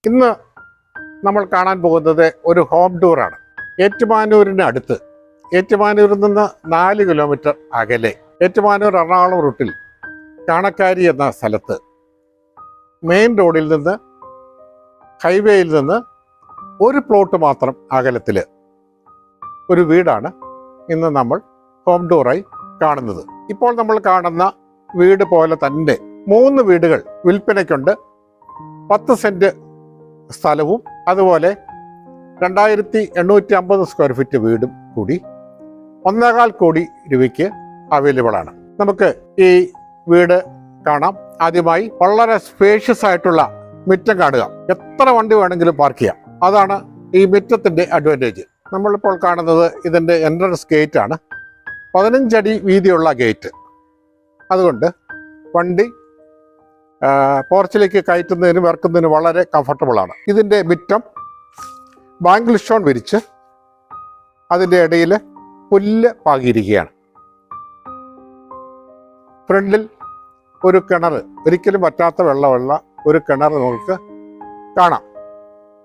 ഇന്ന് നമ്മൾ കാണാൻ പോകുന്നത് ഒരു ഹോം ടൂറാണ്. ഏറ്റുമാനൂരിന് അടുത്ത്, ഏറ്റുമാനൂരിൽ നിന്ന് 4 കിലോമീറ്റർ അകലെ, ഏറ്റുമാനൂർ എറണാകുളം റൂട്ടിൽ കാണക്കാരി എന്ന സ്ഥലത്ത് മെയിൻ റോഡിൽ നിന്ന്, ഹൈവേയിൽ നിന്ന് ഒരു പ്ലോട്ട് മാത്രം അകലത്തിൽ ഒരു വീടാണ് ഇന്ന് നമ്മൾ ഹോം ടൂറായി കാണുന്നത്. ഇപ്പോൾ നമ്മൾ കാണുന്ന വീട് പോലെ തന്നെ 3 വീടുകൾ വിൽപ്പനയ്ക്കുണ്ട്. 10 സെന്റ് സ്ഥലവും അതുപോലെ 2850 സ്ക്വയർ ഫീറ്റ് വീടും കൂടി 1.25 കോടി രൂപയ്ക്ക് അവൈലബിൾ ആണ്. നമുക്ക് ഈ വീട് കാണാം. ആദ്യമായി വളരെ സ്പേഷ്യസ് ആയിട്ടുള്ള മുറ്റം കാണുക. എത്ര വണ്ടി വേണമെങ്കിലും പാർക്ക് ചെയ്യാം. അതാണ് ഈ മുറ്റത്തിന്റെ അഡ്വാൻറ്റേജ്. നമ്മളിപ്പോൾ കാണുന്നത് ഇതിന്റെ എൻട്രൻസ് ഗേറ്റ് ആണ്. 15 അടി വീതിയുള്ള ഗേറ്റ്. അതുകൊണ്ട് വണ്ടി പോർച്ചിലേക്ക് കയറ്റുന്നതിനും ഇറക്കുന്നതിനും വളരെ കംഫർട്ടബിൾ ആണ്. ഇതിൻ്റെ മുറ്റം ബാംഗിൾ സ്റ്റോൺ വിരിച്ച് അതിൻ്റെ ഇടയിൽ പുല്ല് പാകിയിരിക്കുകയാണ്. ഫ്രണ്ടിൽ ഒരു കിണർ, ഒരിക്കലും പറ്റാത്ത വെള്ളമുള്ള ഒരു കിണർ നമുക്ക് കാണാം.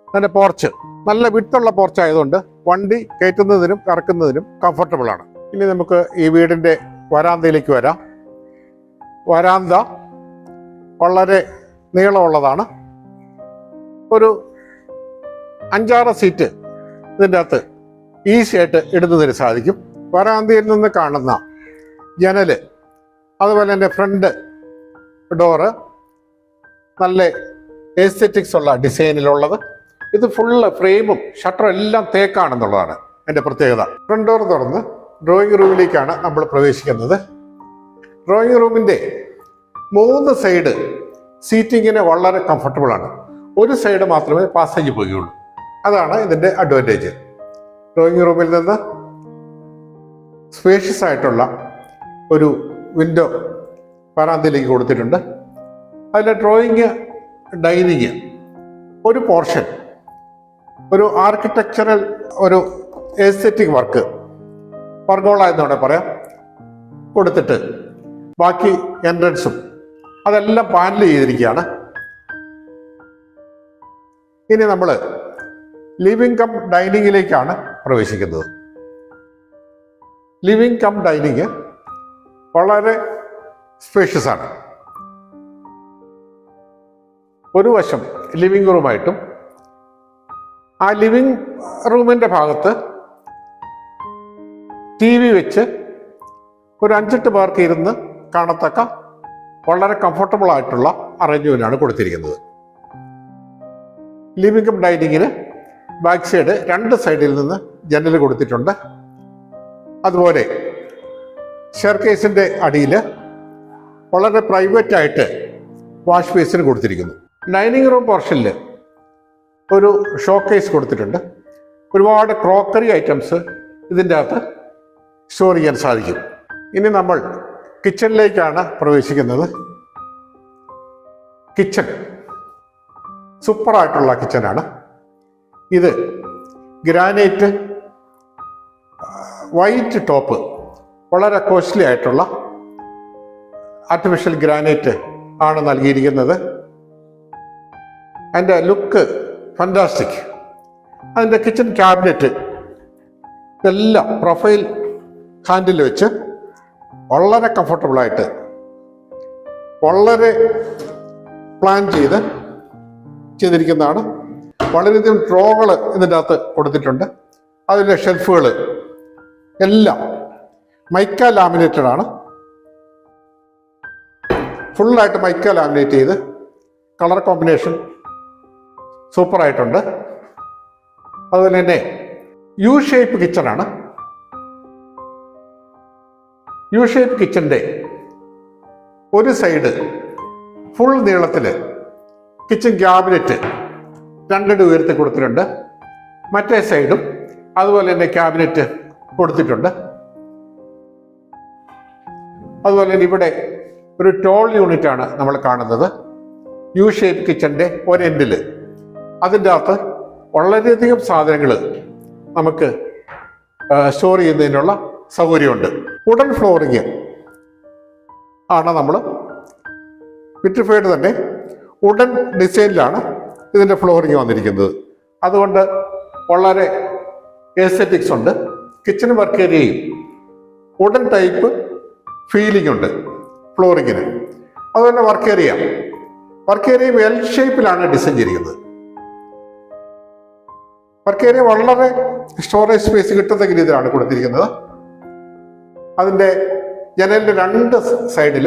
അതിൻ്റെ പോർച്ച് നല്ല വിട്ടുള്ള പോർച്ച് ആയതുകൊണ്ട് വണ്ടി കയറ്റുന്നതിനും ഇറക്കുന്നതിനും കംഫർട്ടബിൾ ആണ്. ഇനി നമുക്ക് ഈ വീടിൻ്റെ വരാന്തയിലേക്ക് വരാം. വരാന്ത വളരെ നീളമുള്ളതാണ്. ഒരു 5-6 സീറ്റ് ഇതിൻ്റെ അകത്ത് ഈസി ആയിട്ട് ഇടുന്നതിന് സാധിക്കും. വരാന്തയിൽ നിന്ന് കാണുന്ന ജനല്, അതുപോലെ തന്നെ ഫ്രണ്ട് ഡോറ് നല്ല എസ്തെറ്റിക്സ് ഉള്ള ഡിസൈനിലുള്ളത്. ഇത് ഫുള്ള് ഫ്രെയിമും ഷട്ടറും എല്ലാം തേക്കാണെന്നുള്ളതാണ് എൻ്റെ പ്രത്യേകത. ഫ്രണ്ട് ഡോർ തുറന്ന് ഡ്രോയിങ് റൂമിലേക്കാണ് നമ്മൾ പ്രവേശിക്കുന്നത്. ഡ്രോയിങ് റൂമിൻ്റെ 3 സൈഡ് സീറ്റിങ്ങിന് വളരെ കംഫർട്ടബിൾ ആണ്. ഒരു സൈഡ് മാത്രമേ പാസേജ് പോവുകയുള്ളൂ. അതാണ് ഇതിൻ്റെ അഡ്വാൻറ്റേജ്. ഡ്രോയിങ് റൂമിൽ നിന്ന് സ്പേഷ്യസ് ആയിട്ടുള്ള ഒരു വിൻഡോ വരാന്തയിലേക്ക് കൊടുത്തിട്ടുണ്ട്. അതിലെ ഡ്രോയിങ് ഡൈനിങ് ഒരു പോർഷൻ, ഒരു ആർക്കിടെക്ചറൽ, ഒരു എസ്തെറ്റിക് വർക്ക്, പർഗോള എന്നോടെ പറയാം, കൊടുത്തിട്ട് ബാക്കി എൻട്രൻസും അതെല്ലാം പാനൽ ചെയ്തിരിക്കുകയാണ്. ഇനി നമ്മൾ ലിവിംഗ് കം ഡൈനിങ്ങിലേക്കാണ് പ്രവേശിക്കുന്നത്. ലിവിംഗ് കം ഡൈനിങ് വളരെ സ്പേഷ്യസ് ആണ്. ഒരു വശം ലിവിംഗ് റൂമായിട്ടും ആ ലിവിംഗ് റൂമിൻ്റെ ഭാഗത്ത് TV വെച്ച് ഒരു 5-8 പേർക്ക് ഇരുന്ന് കാണത്തക്ക വളരെ കംഫർട്ടബിൾ ആയിട്ടുള്ള അറേഞ്ച്മെൻ്റാണ് കൊടുത്തിരിക്കുന്നത്. ലിവിംഗ് കം ഡൈനിങ്ങിന് ബാക്ക് സൈഡ് 2 സൈഡിൽ നിന്ന് ജനൽ കൊടുത്തിട്ടുണ്ട്. അതുപോലെ സ്റ്റെയർകേസിൻ്റെ അടിയിൽ വളരെ പ്രൈവറ്റ് ആയിട്ട് വാഷ് ബേസിന് കൊടുത്തിരിക്കുന്നു. ഡൈനിങ് റൂം പോർഷനിൽ ഒരു ഷോക്കേസ് കൊടുത്തിട്ടുണ്ട്. ഒരുപാട് ക്രോക്കറി ഐറ്റംസ് ഇതിൻ്റെ അകത്ത് സ്റ്റോർ ചെയ്യാൻ സാധിക്കും. ഇനി നമ്മൾ കിച്ചണിലേക്കാണ് പ്രവേശിക്കുന്നത്. കിച്ചൺ സൂപ്പറായിട്ടുള്ള കിച്ചനാണ്. ഇത് ഗ്രാനൈറ്റ് വൈറ്റ് ടോപ്പ്, വളരെ കോസ്റ്റ്ലി ആയിട്ടുള്ള ആർട്ടിഫിഷ്യൽ ഗ്രാനൈറ്റ് ആണ് നൽകിയിരിക്കുന്നത്. അതിൻ്റെ ലുക്ക് ഫാന്റാസ്റ്റിക്. അതിൻ്റെ കിച്ചൺ ക്യാബിനറ്റ് ഇതെല്ലാം പ്രൊഫൈൽ ഹാൻഡിൽ വെച്ച് വളരെ കംഫർട്ടബിളായിട്ട് വളരെ പ്ലാൻ ചെയ്തിരിക്കുന്നതാണ്. വളരെയധികം ഡ്രോകൾ ഇതിൻ്റെ അകത്ത് കൊടുത്തിട്ടുണ്ട്. അതിലെ ഷെൽഫുകൾ എല്ലാം മൈക്ക ലാമിനേറ്റഡ് ആണ്. ഫുള്ളായിട്ട് മൈക്ക ലാമിനേറ്റ് ചെയ്ത് കളർ കോമ്പിനേഷൻ സൂപ്പറായിട്ടുണ്ട്. അതുപോലെ തന്നെ യു ഷേപ്പ് കിച്ചണാണ്. യു ഷേപ്പ് കിച്ചൻ്റെ ഒരു സൈഡ് ഫുൾ നീളത്തിൽ കിച്ചൺ ക്യാബിനറ്റ് 2 അടി ഉയരത്തിൽ കൊടുത്തിട്ടുണ്ട്. മറ്റേ സൈഡും അതുപോലെ തന്നെ ക്യാബിനറ്റ് കൊടുത്തിട്ടുണ്ട്. അതുപോലെ തന്നെ ഇവിടെ ഒരു ടോൾ യൂണിറ്റാണ് നമ്മൾ കാണുന്നത്. യു ഷേപ്പ് കിച്ചൻ്റെ ഒരെൻഡിൽ അതിൻ്റെ അകത്ത് വളരെയധികം സാധനങ്ങൾ നമുക്ക് സ്റ്റോർ ചെയ്യുന്നതിനുള്ള സൗകര്യമുണ്ട്. വുഡൻ ഫ്ലോറിങ് ആണ് നമ്മൾ വിട്രിഫൈഡ് തന്നെ വുഡൻ ഡിസൈനിലാണ് ഇതിൻ്റെ ഫ്ലോറിങ് വന്നിരിക്കുന്നത്. അതുകൊണ്ട് വളരെ എസ്തെറ്റിക്സ് ഉണ്ട്. കിച്ചൺ വർക്ക് ഏരിയയും വുഡൻ ടൈപ്പ് ഫീലിംഗ് ഉണ്ട് ഫ്ലോറിങ്ങിന്. അതുപോലെ വർക്ക് ഏരിയയും എൽ ഷേപ്പിലാണ് ഡിസൈൻ ചെയ്തിരിക്കുന്നത്. വർക്ക് ഏരിയ വളരെ സ്റ്റോറേജ് സ്പേസ് കിട്ടത്തക്ക രീതിയിലാണ് കൊടുത്തിരിക്കുന്നത്. അതിൻ്റെ ജനലിൻ്റെ 2 സൈഡിൽ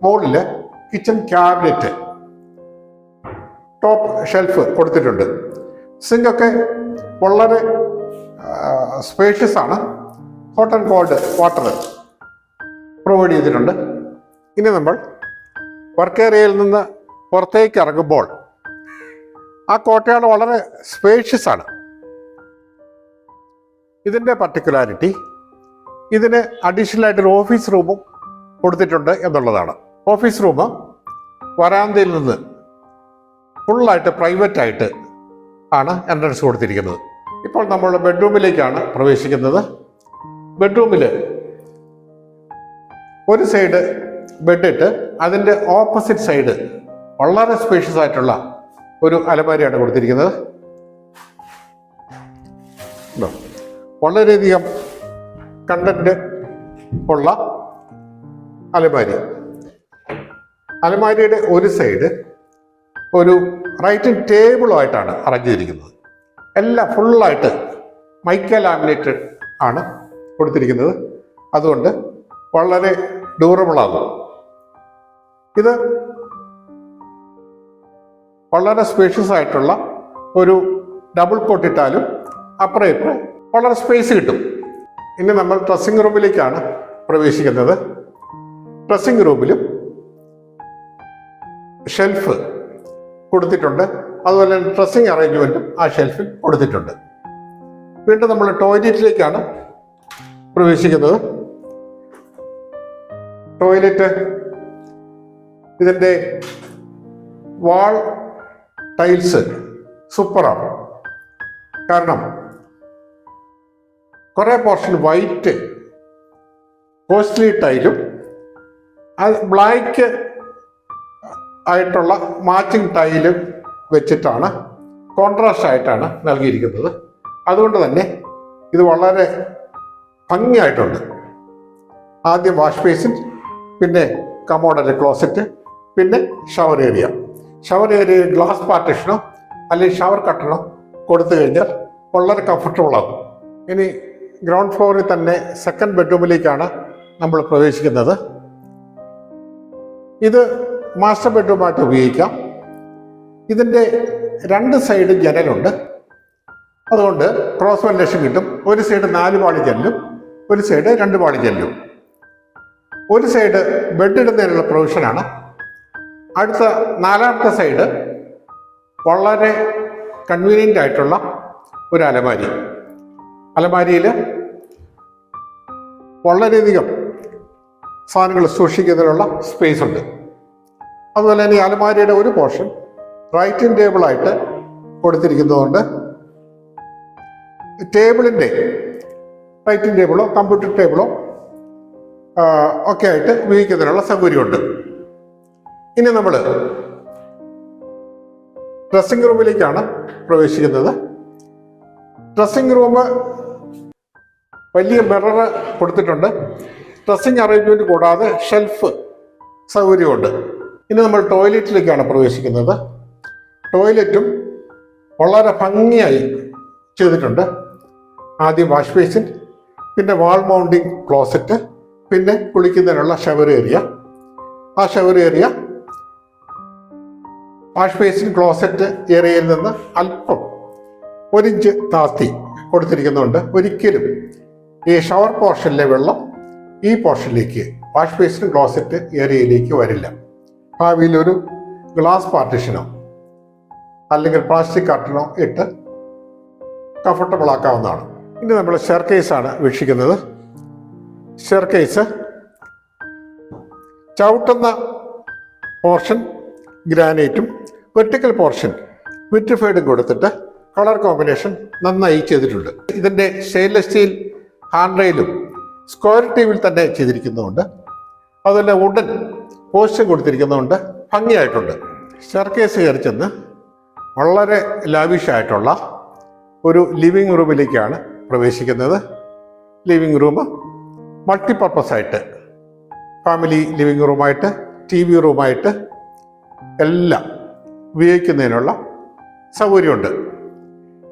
മുകളിൽ കിച്ചൺ ക്യാബിനറ്റ്, ടോപ്പ് ഷെൽഫ് കൊടുത്തിട്ടുണ്ട്. സിങ്കൊക്കെ വളരെ സ്പേഷ്യസ് ആണ്. Hot and called water provide ചെയ്തിട്ടുണ്ട്. ഇനി നമ്മൾ വർക്ക് ഏരിയയിൽ നിന്ന് പുറത്തേക്ക് ഇറങ്ങുമ്പോൾ ആ കോട്ടയാട് വളരെ സ്പേഷ്യസ് ആണ്. ഇതിൻ്റെ പർട്ടിക്കുലാരിറ്റി ഇതിന് അഡീഷണൽ ആയിട്ടൊരു ഓഫീസ് റൂമും കൊടുത്തിട്ടുണ്ട് എന്നുള്ളതാണ്. ഓഫീസ് റൂം വരാന്തയിൽ നിന്ന് ഫുള്ളായിട്ട് പ്രൈവറ്റ് ആയിട്ട് ആണ് എൻട്രൻസ് കൊടുത്തിരിക്കുന്നത്. ഇപ്പോൾ നമ്മൾ ബെഡ്റൂമിലേക്കാണ് പ്രവേശിക്കുന്നത്. ബെഡ്റൂമിൽ ഒരു സൈഡ് ബെഡിട്ട് അതിൻ്റെ ഓപ്പോസിറ്റ് സൈഡ് വളരെ സ്പേഷ്യസ് ആയിട്ടുള്ള ഒരു അലമാരിയാണ് കൊടുത്തിരിക്കുന്നത്. വളരെയധികം കണ്ടന്റ് ഉള്ള അലമാരിയുടെ ഒരു സൈഡ് ഒരു റൈറ്റിംഗ് ടേബിളുമായിട്ടാണ് അറേഞ്ച് ചെയ്തിരിക്കുന്നത്. എല്ലാം ഫുള്ളായിട്ട് മൈക്ക ലാമിനേറ്റഡ് ആണ് കൊടുത്തിരിക്കുന്നത്. അതുകൊണ്ട് വളരെ ഡ്യൂറബിളാകും. ഇത് വളരെ സ്പേഷ്യസ് ആയിട്ടുള്ള ഒരു ഡബിൾ കോട്ട് ഇട്ടാലും അപ്പുറം ഇപ്പുറം വളരെ സ്പേസ് കിട്ടും. ഇനി നമ്മൾ ഡ്രസ്സിംഗ് റൂമിലേക്കാണ് പ്രവേശിക്കുന്നത്. ഡ്രസ്സിംഗ് റൂമിലും ഷെൽഫ് കൊടുത്തിട്ടുണ്ട്. അതുപോലെ ഡ്രസ്സിംഗ് അറേഞ്ച്മെന്റും ആ ഷെൽഫിൽ കൊടുത്തിട്ടുണ്ട്. വീണ്ടും നമ്മൾ ടോയ്ലറ്റിലേക്കാണ് പ്രവേശിക്കുന്നത്. ടോയ്ലറ്റ് ഇതിൻ്റെ വാൾ ടൈൽസ് സൂപ്പറാണ്. കാരണം കുറേ പോർഷൻ വൈറ്റ് കോസ്റ്റ്ലി ടൈലും അത് ബ്ലാക്ക് ആയിട്ടുള്ള മാച്ചിങ് ടൈലും വെച്ചിട്ടാണ് കോൺട്രാസ്റ്റ് ആയിട്ടാണ് നൽകിയിരിക്കുന്നത്. അതുകൊണ്ട് തന്നെ ഇത് വളരെ ഭംഗിയായിട്ടുണ്ട്. ആദ്യം വാഷ് ബേസിൻ, പിന്നെ കമോഡിൻ്റെ ക്ലോസറ്റ്, പിന്നെ ഷവർ ഏരിയയിൽ ഗ്ലാസ് പാർട്ടീഷനോ അല്ലെങ്കിൽ ഷവർ കട്ടണോ കൊടുത്തു കഴിഞ്ഞാൽ വളരെ കംഫർട്ടബിൾ ആകും. ഇനി ഗ്രൗണ്ട് ഫ്ലോറിൽ തന്നെ സെക്കൻഡ് ബെഡ്റൂമിലേക്കാണ് നമ്മൾ പ്രവേശിക്കുന്നത്. ഇത് മാസ്റ്റർ ബെഡ്റൂമായിട്ട് ഉപയോഗിക്കാം. ഇതിൻ്റെ 2 സൈഡ് ജനലുണ്ട്. അതുകൊണ്ട് ക്രോസ് വെന്റിലേഷൻ കിട്ടും. ഒരു സൈഡ് 4 പാളി ജനലും ഒരു സൈഡ് 2 പാളി ജനലും. ഒരു സൈഡ് ബെഡ് ഇടുന്നതിനുള്ള പ്രൊവിഷനാണ്. അടുത്ത 4ാമത്തെ സൈഡ് വളരെ കൺവീനിയൻ്റ് ആയിട്ടുള്ള ഒരു അലമാരിയിൽ വളരെയധികം സാധനങ്ങൾ സൂക്ഷിക്കുന്നതിനുള്ള സ്പേസ് ഉണ്ട്. അതുപോലെ തന്നെ ഈ അലമാരിയുടെ ഒരു പോർഷൻ റൈറ്റിംഗ് ടേബിളായിട്ട് കൊടുത്തിരിക്കുന്നതുകൊണ്ട് ടേബിളിൻ്റെ റൈറ്റിംഗ് ടേബിളോ കമ്പ്യൂട്ടർ ടേബിളോ ഒക്കെ ആയിട്ട് ഉപയോഗിക്കുന്നതിനുള്ള സൗകര്യമുണ്ട്. ഇനി നമ്മൾ ഡ്രസ്സിംഗ് റൂമിലേക്കാണ് പ്രവേശിക്കുന്നത്. ഡ്രസ്സിംഗ് റൂം വലിയ മിറർ കൊടുത്തിട്ടുണ്ട്. ഡ്രസ്സിംഗ് അറേഞ്ച്മെന്റ് കൂടാതെ ഷെൽഫ് സൗകര്യമുണ്ട്. ഇനി നമ്മൾ ടോയ്ലറ്റിലേക്കാണ് പ്രവേശിക്കുന്നത്. ടോയ്ലറ്റും വളരെ ഭംഗിയായി ചെയ്തിട്ടുണ്ട്. ആദ്യം വാഷ് ബേസിൻ, പിന്നെ വാൾ മൗണ്ടിങ് ക്ലോസറ്റ്, പിന്നെ കുളിക്കുന്നതിനുള്ള ഷവർ ഏരിയ. ആ shower area wash basin closet ഏരിയയിൽ നിന്ന് അല്പം 1 ഇഞ്ച് താഴ്ത്തി കൊടുത്തിരിക്കുന്നുണ്ട്. ഒരിക്കലും ഈ ഷവർ പോർഷനിലെ വെള്ളം ഈ പോർഷനിലേക്ക് വാഷ് ബേസിൻ ക്ലോസറ്റ് ഏരിയയിലേക്ക് വരില്ല. ഭാവിയിൽ ഒരു ഗ്ലാസ് പാർട്ടീഷനോ അല്ലെങ്കിൽ പ്ലാസ്റ്റിക് കർട്ടനോ ഇട്ട് കംഫർട്ടബിൾ ആക്കാവുന്നതാണ്. ഇനി നമ്മൾ സ്റ്റെയർകേസാണ് വീക്ഷിക്കുന്നത്. സ്റ്റെയർകേസ് ചവിട്ടുന്ന പോർഷൻ ഗ്രാനൈറ്റും വെർട്ടിക്കൽ പോർഷൻ വിട്രിഫൈഡും കൊടുത്തിട്ട് കളർ കോമ്പിനേഷൻ നന്നായി ചെയ്തിട്ടുണ്ട്. ഇതിൻ്റെ സ്റ്റെയിൻലെസ് സ്റ്റീൽ ഹാൻഡ് റെയിലും സ്ക്വയർ ടീവിൽ തന്നെ ചെയ്തിരിക്കുന്നതുകൊണ്ട് അതുപോലെ വുഡൻ പോസ്റ്റും കൊടുത്തിരിക്കുന്നതുകൊണ്ട് ഭംഗിയായിട്ടുണ്ട്. സ്റ്റെയർകേസ് കയറി ചെന്ന് വളരെ ലാവിഷായിട്ടുള്ള ഒരു ലിവിങ് റൂമിലേക്കാണ് പ്രവേശിക്കുന്നത്. ലിവിങ് റൂം മൾട്ടിപർപ്പസ് ആയിട്ട്, ഫാമിലി ലിവിങ് റൂമായിട്ട്, TV റൂമായിട്ട് എല്ലാം ഉപയോഗിക്കുന്നതിനുള്ള സൗകര്യമുണ്ട്.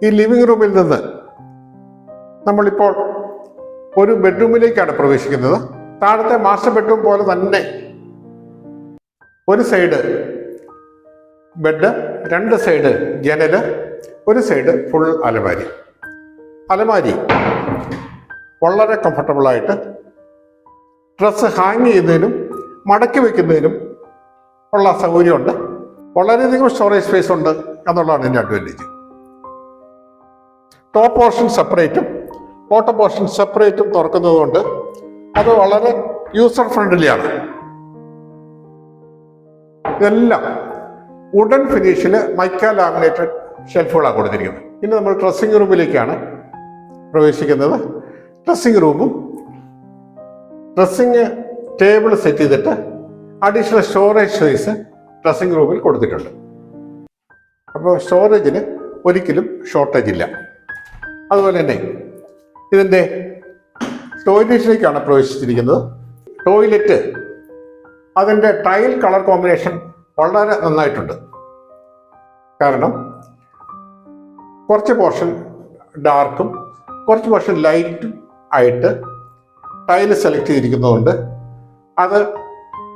ഈ ലിവിങ് റൂമിൽ നിന്ന് നമ്മളിപ്പോൾ ഒരു ബെഡ്റൂമിലേക്കാണ് പ്രവേശിക്കുന്നത്. താഴത്തെ മാസ്റ്റർ ബെഡ്റൂം പോലെ തന്നെ ഒരു സൈഡ് ബെഡ്, രണ്ട് സൈഡ് ജനല്, ഒരു സൈഡ് ഫുൾ അലമാരി. അലമാരി വളരെ കംഫർട്ടബിളായിട്ട് ഡ്രസ്സ് ഹാങ് ചെയ്യുന്നതിനും മടക്കി വയ്ക്കുന്നതിനും ഉള്ള സൗകര്യമുണ്ട്. വളരെയധികം സ്റ്റോറേജ് സ്പേസ് ഉണ്ട് എന്നുള്ളതാണ് ഇതിൻ്റെ അഡ്വാൻറ്റേജ്. ടോപ്പ് പോർഷൻ സെപ്പറേറ്റും ബോട്ടം പോർഷൻ സെപ്പറേറ്റും തുറക്കുന്നതുകൊണ്ട് അത് വളരെ യൂസർ ഫ്രണ്ട്ലിയാണ്. ഇതെല്ലാം വുഡൻ ഫിനിഷിൽ മൈക്ക ലാമിനേറ്റഡ് ഷെൽഫുകളാണ് കൊടുത്തിരിക്കുന്നത്. ഇനി നമ്മൾ ഡ്രസ്സിംഗ് റൂമിലേക്കാണ് പ്രവേശിക്കുന്നത്. ഡ്രസ്സിംഗ് റൂമും ഡ്രസ്സിംഗ് ടേബിൾ സെറ്റ് ചെയ്തിട്ട് അഡീഷണൽ സ്റ്റോറേജ് സ്പേസ് ഡ്രസ്സിംഗ് റൂമിൽ കൊടുത്തിട്ടുണ്ട്. അപ്പോൾ സ്റ്റോറേജിന് ഒരിക്കലും ഷോർട്ടേജ് ഇല്ല. അതുപോലെ തന്നെ ഇതിൻ്റെ ടോയ്ലറ്റിലേക്കാണ് പ്രവേശിച്ചിരിക്കുന്നത്. ടോയ്ലറ്റ് അതിൻ്റെ ടൈൽ കളർ കോമ്പിനേഷൻ വളരെ നന്നായിട്ടുണ്ട്. കാരണം കുറച്ച് പോർഷൻ ഡാർക്കും കുറച്ച് പോർഷൻ ലൈറ്റും ആയിട്ട് ടൈല് സെലക്ട് ചെയ്തിരിക്കുന്നതുകൊണ്ട് അത്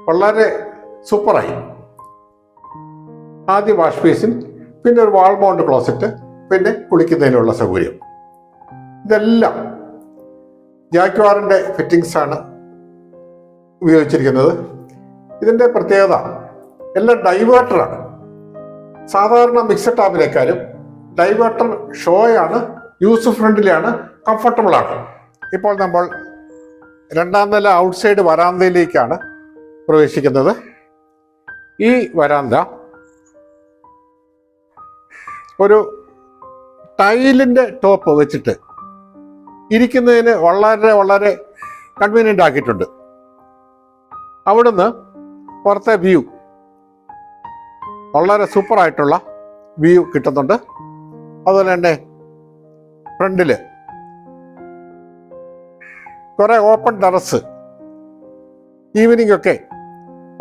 വളരെ സൂപ്പറായി. ആദ്യം വാഷ് ബേസിൻ, പിന്നെ ഒരു വാൾ മൗണ്ട് ക്ലോസറ്റ്, പിന്നെ കുളിക്കുന്നതിനുള്ള സൗകര്യം. ഇതെല്ലാം ജാക്വാറിൻ്റെ ഫിറ്റിങ്സ് ആണ് ഉപയോഗിച്ചിരിക്കുന്നത്. ഇതിൻ്റെ പ്രത്യേകത എല്ലാം ഡൈവേർട്ടറാണ്. സാധാരണ മിക്സഡ് ടാപ്പിനേക്കാളും ഡൈവേർട്ടർ ഷോയാണ്, യൂസർ ഫ്രണ്ട്ലിയാണ്, കംഫർട്ടബിളാണ്. ഇപ്പോൾ നമ്മൾ രണ്ടാം നില ഔട്ട്സൈഡ് വരാന്തയിലേക്കാണ് പ്രവേശിക്കുന്നത്. ഈ വരാന്ത ഒരു ടൈലിൻ്റെ ടോപ്പ് വെച്ചിട്ട് ഇരിക്കുന്നതിന് വളരെ വളരെ കൺവീനിയൻ്റ് ആക്കിയിട്ടുണ്ട്. അവിടുന്ന് പുറത്തെ വ്യൂ വളരെ സൂപ്പറായിട്ടുള്ള വ്യൂ കിട്ടുന്നുണ്ട്. അതുപോലെ തന്നെ ഫ്രണ്ടിൽ കുറേ ഓപ്പൺ ടെറസ് ഈവനിംഗ് ഒക്കെ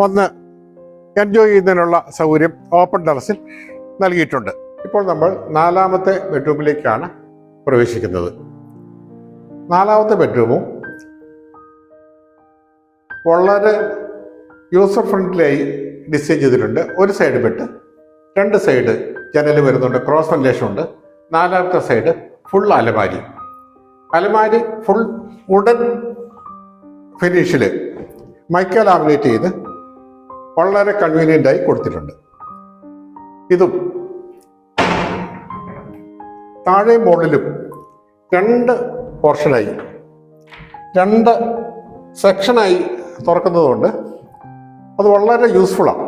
ഒന്ന് എൻജോയ് ചെയ്യുന്നതിനുള്ള സൗകര്യം ഓപ്പൺ ടെറസിൽ നൽകിയിട്ടുണ്ട്. ഇപ്പോൾ നമ്മൾ നാലാമത്തെ ബെഡ്റൂമിലേക്കാണ് പ്രവേശിക്കുന്നത്. നാലാമത്തെ ബെഡ്റൂമും വളരെ യൂസർ ഫ്രണ്ട്ലിയായി ഡിസൈൻ ചെയ്തിട്ടുണ്ട്. ഒരു സൈഡ് ബെഡ്, രണ്ട് സൈഡ് ജനൽ വരുന്നുണ്ട്, ക്രോസ് വെന്റിലേഷൻ ഉണ്ട്. നാലാമത്തെ സൈഡ് ഫുൾ അലമാരി. അലമാരി ഫുൾ വുഡൻ ഫിനിഷിൽ മൈക്ക ലാമിനേറ്റ് ചെയ്ത് വളരെ കൺവീനിയൻ്റായി കൊടുത്തിട്ടുണ്ട്. ഇതും താഴെയും മുകളിലും രണ്ട് പോർഷനായി, രണ്ട് സെക്ഷനായി തുറക്കുന്നതുകൊണ്ട് അത് വളരെ യൂസ്ഫുള്ളാണ്.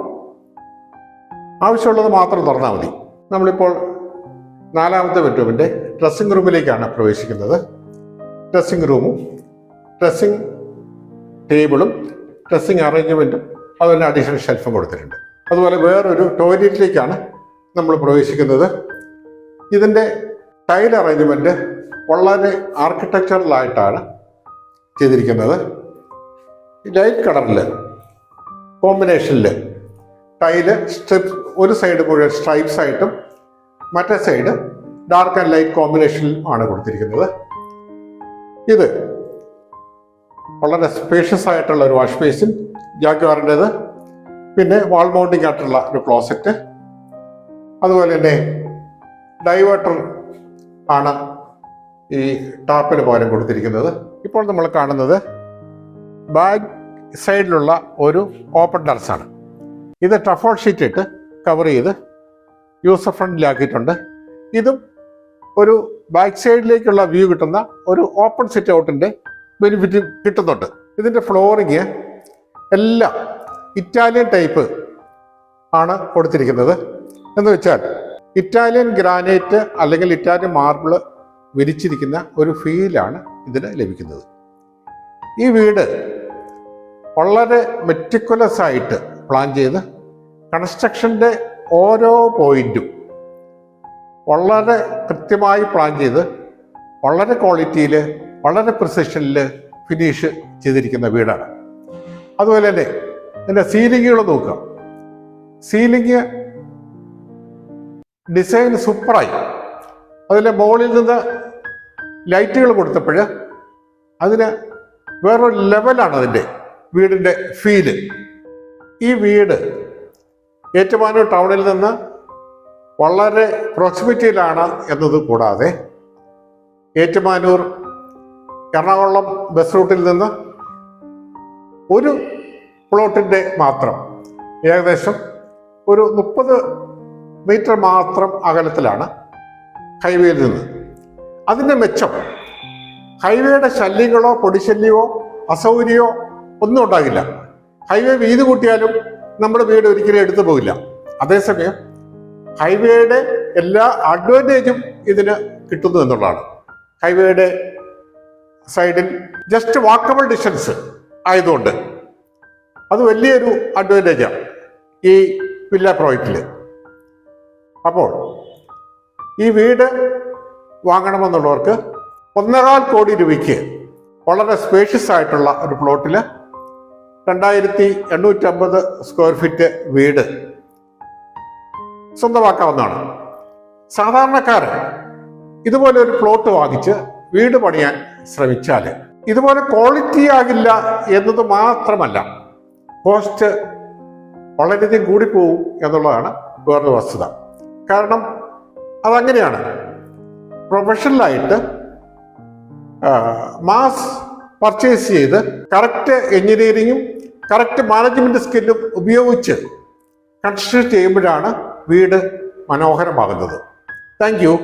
ആവശ്യമുള്ളത് മാത്രം തുറന്നാൽ മതി. നമ്മളിപ്പോൾ നാലാമത്തെ ബെഡ്റൂമിൻ്റെ ഡ്രസ്സിംഗ് റൂമിലേക്കാണ് പ്രവേശിക്കുന്നത്. ഡ്രസ്സിംഗ് റൂമും ഡ്രസ്സിംഗ് ടേബിളും ഡ്രസ്സിംഗ് അറേഞ്ച്മെൻറ്റും അതുപോലെ അഡീഷണൽ ഷെൽഫും കൊടുത്തിട്ടുണ്ട്. അതുപോലെ വേറൊരു ടോയ്ലറ്റിലേക്കാണ് നമ്മൾ പ്രവേശിക്കുന്നത്. ഇതിൻ്റെ ടൈൽ അറേഞ്ച്മെൻറ്റ് വളരെ ആർക്കിടെക്ചറലായിട്ടാണ് ചെയ്തിരിക്കുന്നത്. ലൈറ്റ് കളറിൽ കോമ്പിനേഷനിൽ ടൈല് സ്ട്രിപ്പ്, ഒരു സൈഡ് മുഴുവൻ സ്ട്രൈപ്സ് ആയിട്ടും മറ്റേ സൈഡ് ഡാർക്ക് ആൻഡ് ലൈറ്റ് കോമ്പിനേഷനിലും ആണ് കൊടുത്തിരിക്കുന്നത്. ഇത് വളരെ സ്പേഷ്യസ് ആയിട്ടുള്ള ഒരു വാഷ് ബേസിൻ, ജാക്വാറിൻ്റെത്, പിന്നെ വാൾ മൗണ്ടിങ് ആയിട്ടുള്ള ഒരു ക്ലോസറ്റ്, അതുപോലെ തന്നെ ഡൈവേർട്ടർ ആണ് ഈ ടാപ്പിന് പകരം കൊടുത്തിരിക്കുന്നത്. ഇപ്പോൾ നമ്മൾ കാണുന്നത് ബാക്ക് സൈഡിലുള്ള ഒരു ഓപ്പൺ ടെറസാണ്. ഇത് ടഫോൾ ഷീറ്റ് ഇട്ട് കവർ ചെയ്ത് യൂസർ ഫ്രണ്ട്ലിയാക്കിയിട്ടുണ്ട്. ഇതും ഒരു ബാക്ക് സൈഡിലേക്കുള്ള വ്യൂ കിട്ടുന്ന ഒരു ഓപ്പൺ സിറ്റ് ഔട്ടിൻ്റെ ബെനിഫിറ്റ് കിട്ടുന്നുണ്ട്. ഇതിൻ്റെ ഫ്ലോറിങ് എല്ലാം ഇറ്റാലിയൻ ടൈപ്പ് ആണ് കൊടുത്തിരിക്കുന്നത്. എന്ന് വെച്ചാൽ ഇറ്റാലിയൻ ഗ്രാനൈറ്റ് അല്ലെങ്കിൽ ഇറ്റാലിയൻ മാർബിൾ വിരിച്ചിരിക്കുന്ന ഒരു ഫീലാണ് ഇതിന് ലഭിക്കുന്നത്. ഈ വീട് വളരെ മെറ്റിക്കുലസ് ആയിട്ട് പ്ലാൻ ചെയ്ത് കൺസ്ട്രക്ഷൻ്റെ ഓരോ പോയിന്റും വളരെ കൃത്യമായി പ്ലാൻ ചെയ്ത് വളരെ ക്വാളിറ്റിയിൽ വളരെ പ്രിസിഷനിൽ ഫിനിഷ് ചെയ്തിരിക്കുന്ന വീടാണ്. അതുപോലെ തന്നെ ഇതിൻ്റെ സീലിങ്ങുകൾ നോക്കുക. സീലിംഗ് ഡിസൈൻ സൂപ്പറായി. അതിലെ മുകളിൽ നിന്ന് ലൈറ്റുകൾ കൊടുത്തപ്പോൾ അതിന് വേറൊരു ലെവലാണ് അതിൻ്റെ വീടിൻ്റെ ഫീല്. ഈ വീട് ഏറ്റുമാനൂർ ടൗണിൽ നിന്ന് വളരെ പ്രോക്സിമിറ്റിയിലാണ് എന്നത് കൂടാതെ ഏറ്റുമാനൂർ എറണാകുളം ബസ് റൂട്ടിൽ നിന്ന് ഒരു പ്ലോട്ടിൻ്റെ മാത്രം ഏകദേശം ഒരു 30 മീറ്റർ മാത്രം അകലത്തിലാണ് ഹൈവേയിൽ നിന്ന്. അതിൻ്റെ മെച്ചം ഹൈവേയുടെ ശല്യങ്ങളോ പൊടിശല്യമോ അസൗകര്യമോ ഒന്നും ഉണ്ടാകില്ല. ഹൈവേ വീതി കൂട്ടിയാലും നമ്മുടെ വീട് ഒരിക്കലും എടുത്തു പോകില്ല. അതേസമയം ഹൈവേയുടെ എല്ലാ അഡ്വാൻറ്റേജും ഇതിന് കിട്ടുന്നു എന്നുള്ളതാണ്. ഹൈവേയുടെ സൈഡിൽ ജസ്റ്റ് വാക്കബിൾ ഡിസ്റ്റൻസ് ആയതുകൊണ്ട് അത് വലിയൊരു അഡ്വാൻറ്റേജാണ് ഈ വില്ല പ്രോജക്റ്റിൽ. അപ്പോൾ ഈ വീട് വാങ്ങണമെന്നുള്ളവർക്ക് 1.25 കോടി രൂപയ്ക്ക് വളരെ സ്പേഷ്യസ് ആയിട്ടുള്ള ഒരു പ്ലോട്ടിൽ 2850 സ്ക്വയർ ഫീറ്റ് വീട് സ്വന്തമാക്കാവുന്നതാണ്. സാധാരണക്കാരൻ ഇതുപോലെ ഒരു പ്ലോട്ട് വാങ്ങിച്ച് വീട് പണിയാൻ ശ്രമിച്ചാൽ ഇതുപോലെ ക്വാളിറ്റി ആകില്ല എന്നത് മാത്രമല്ല, കോസ്റ്റ് വളരെയധികം കൂടിപ്പോവും എന്നുള്ളതാണ് വേറൊരു വസ്തുത. കാരണം അതങ്ങനെയാണ്. പ്രൊഫഷണലായിട്ട് മാസ് പർച്ചേസ് ചെയ്ത് കറക്റ്റ് എഞ്ചിനീയറിങ്ങും കറക്റ്റ് മാനേജ്മെന്റ് സ്കില്ലും ഉപയോഗിച്ച് കൺസ്ട്രക്ട് ചെയ്യുമ്പോഴാണ് വീട് മനോഹരമാകുന്നത്. Thank you.